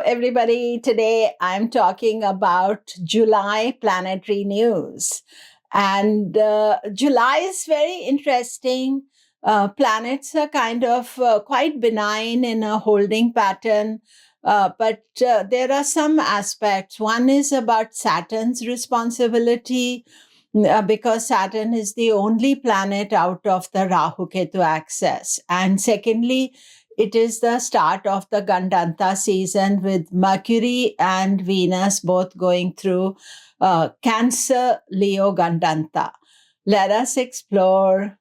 everybody. Today I'm talking about July planetary news. And July is very interesting. Planets are kind of quite benign in a holding pattern. But there are some aspects. One is about Saturn's responsibility, because Saturn is the only planet out of the Rahu Ketu axis. And secondly, it is the start of the Gandanta season with Mercury and Venus both going through Cancer Leo Gandanta. Let us explore.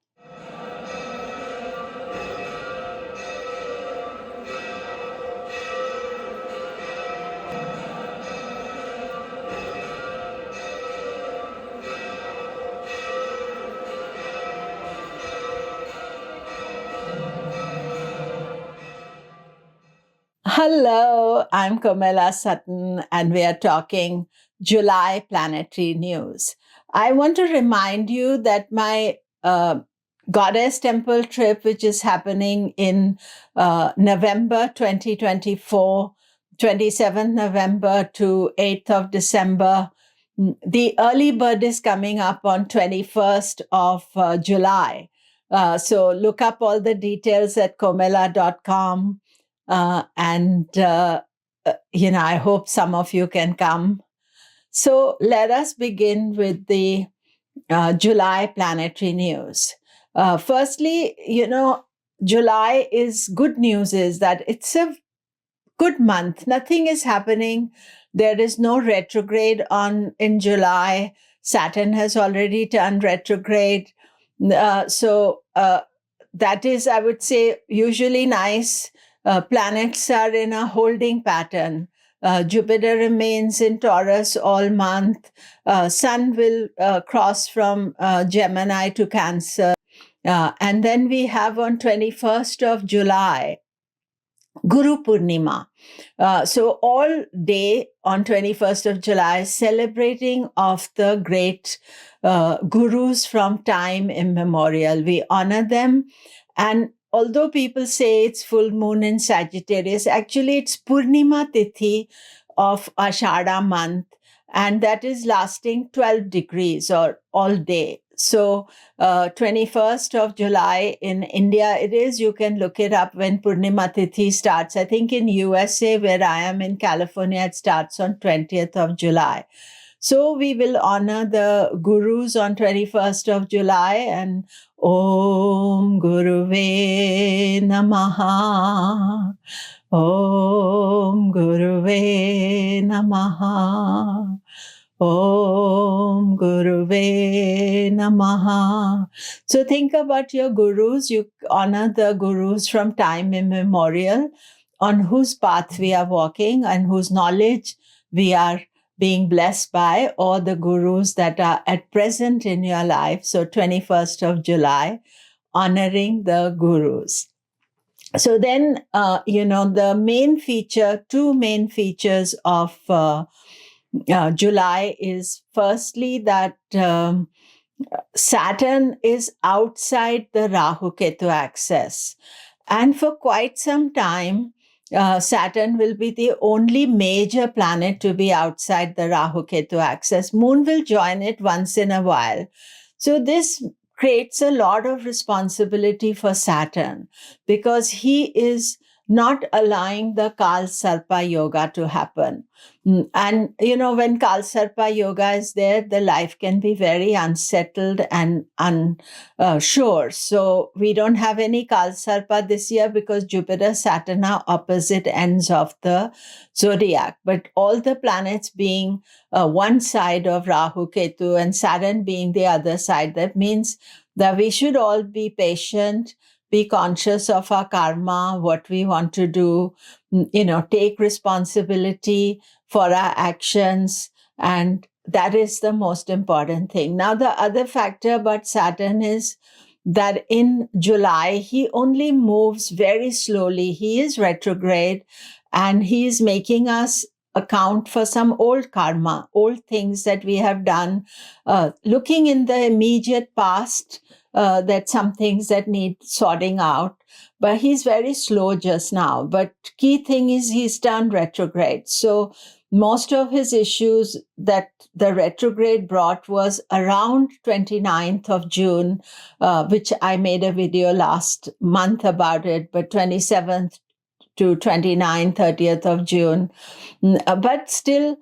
Hello, I'm Komilla Sutton, and we are talking July planetary news. I want to remind you that my Goddess Temple trip, which is happening in November 2024, 27th November to 8th of December, the early bird is coming up on 21st of July. So look up all the details at komilla.com. I hope some of you can come. So let us begin with the July planetary news. Firstly, July is good news is that it's a good month. Nothing is happening. There is no retrograde in July. Saturn has already turned retrograde. So that is, I would say, usually nice. Planets are in a holding pattern. Jupiter remains in Taurus all month. Sun will cross from Gemini to Cancer. And then we have on 21st of July, Guru Purnima. So all day on 21st of July, celebrating of the great gurus from time immemorial. We honor them. And although people say it's full moon in Sagittarius, actually it's Purnima Titi of Ashada month, and that is lasting 12 degrees or all day. So 21st of July in India, it is, you can look it up when Purnima Tithi starts. I think in USA, where I am in California, it starts on 20th of July. So we will honor the gurus on 21st of July and Om Guruve Namaha. Om Guruve Namaha. Om Guruve Namaha. So think about your gurus. You honor the gurus from time immemorial, on whose path we are walking and whose knowledge we are being blessed by, or the gurus that are at present in your life. So 21st of July, honoring the gurus. So then, the main feature, two main features of July is firstly that Saturn is outside the Rahu Ketu axis. And for quite some time, Saturn will be the only major planet to be outside the Rahu Ketu axis. Moon will join it once in a while. So this creates a lot of responsibility for Saturn, because he is not allowing the Kala Sarpa Yoga to happen. And, when Kala Sarpa Yoga is there, the life can be very unsettled and unsure. So we don't have any Kala Sarpa this year because Jupiter, Saturn are opposite ends of the Zodiac. But all the planets being one side of Rahu Ketu and Saturn being the other side, that means that we should all be patient, be conscious of our karma, what we want to do, take responsibility for our actions. And that is the most important thing. Now, the other factor about Saturn is that in July, he only moves very slowly. He is retrograde, and he is making us account for some old karma, old things that we have done, looking in the immediate past, that some things that need sorting out. but he's very slow just now. But key thing is he's turned retrograde. So most of his issues that the retrograde brought was around 29th of June, which I made a video last month about it, but 27th to 29th, 30th of June. But still,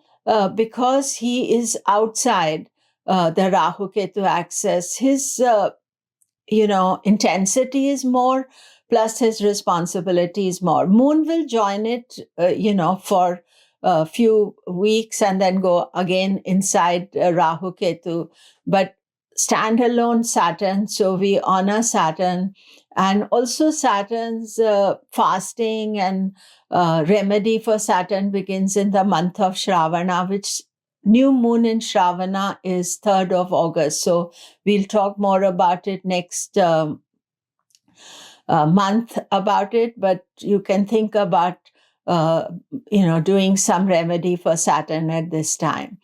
because he is outside the Rahu Ketu axis, his intensity is more, plus his responsibility is more. Moon will join it, for a few weeks and then go again inside Rahu Ketu. But standalone Saturn, so we honor Saturn. And also Saturn's fasting and remedy for Saturn begins in the month of Shravana, which new moon in Shravana is 3rd of August. So we'll talk more about it next month about it, but you can think about, doing some remedy for Saturn at this time.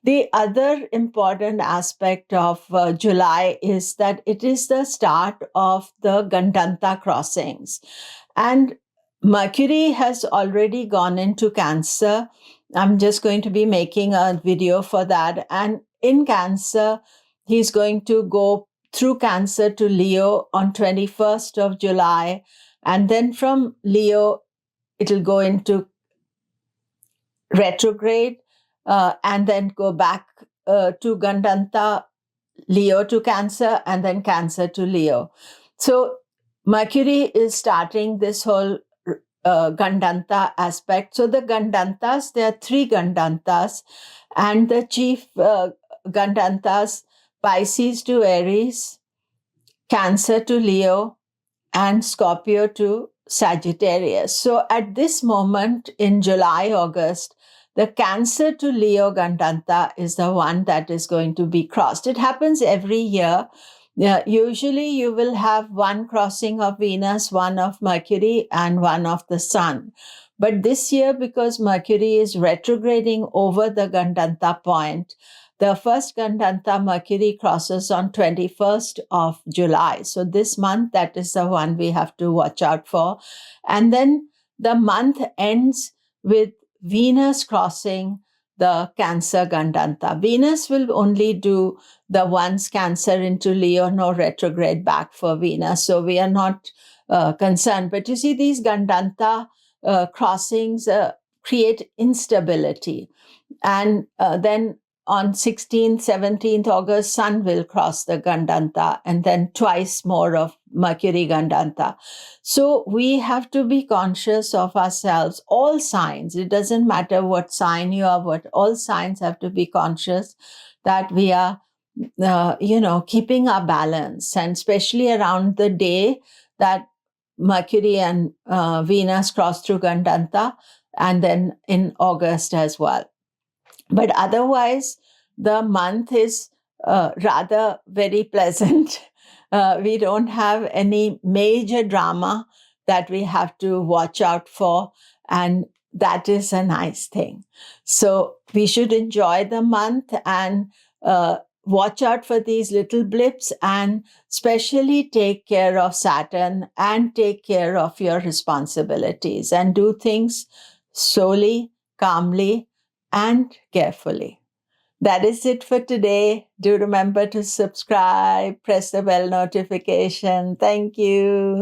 The other important aspect of July is that it is the start of the Gandanta crossings. And Mercury has already gone into Cancer. I'm just going to be making a video for that. And in Cancer, he's going to go through Cancer to Leo on 21st of July. And then from Leo, it'll go into retrograde and then go back to Gandanta, Leo to Cancer, and then Cancer to Leo. So Mercury is starting this whole Gandanta aspect. So the Gandantas, there are 3 Gandantas, and the chief Gandantas, Pisces to Aries, Cancer to Leo, and Scorpio to Sagittarius. So at this moment in July, August, the Cancer to Leo Gandanta is the one that is going to be crossed. It happens every year. Usually you will have one crossing of Venus, one of Mercury, and one of the Sun. But this year, because Mercury is retrograding over the Gandanta point, the first Gandanta Mercury crosses on 21st of July. So this month, that is the one we have to watch out for. And then the month ends with Venus crossing the Cancer Gandanta. Venus will only do the once Cancer into Leo, no retrograde back for Venus. So we are not concerned. But you see, these Gandanta crossings create instability. And then on 16th, 17th August, Sun will cross the Gandanta, and then twice more of Mercury Gandanta. So we have to be conscious of ourselves. All signs, it doesn't matter what sign you are, what all signs have to be conscious that we are, keeping our balance, and especially around the day that Mercury and Venus cross through Gandanta, and then in August as well. But otherwise, the month is rather very pleasant. We don't have any major drama that we have to watch out for, and that is a nice thing. So we should enjoy the month and watch out for these little blips, and especially take care of Saturn and take care of your responsibilities, and do things slowly, calmly, and carefully. That is it for today. Do remember to subscribe, press the bell notification. Thank you.